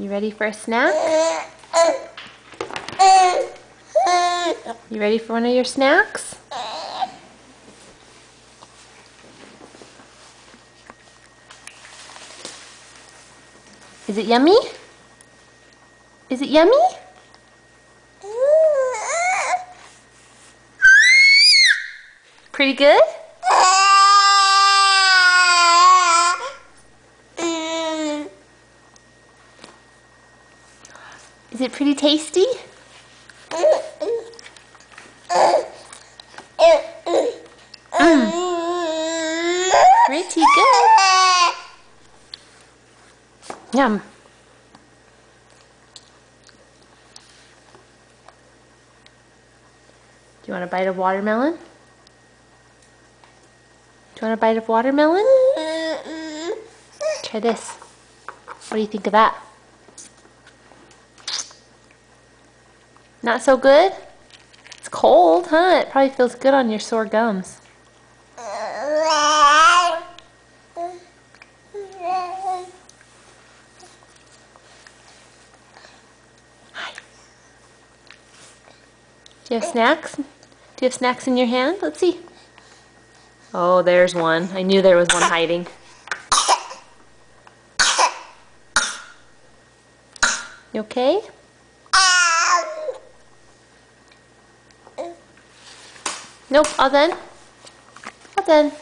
You ready for a snack? You ready for one of your snacks? Is it yummy? Is it yummy? Pretty good? Is it pretty tasty? Pretty good. Yum. Do you want a bite of watermelon? Do you want a bite of watermelon? Try this. What do you think of that? Not so good? It's cold, huh? It probably feels good on your sore gums. Hi. Do you have snacks? Do you have snacks in your hand? Let's see. Oh, there's one. I knew there was one hiding. You okay? Nope, all done? All done.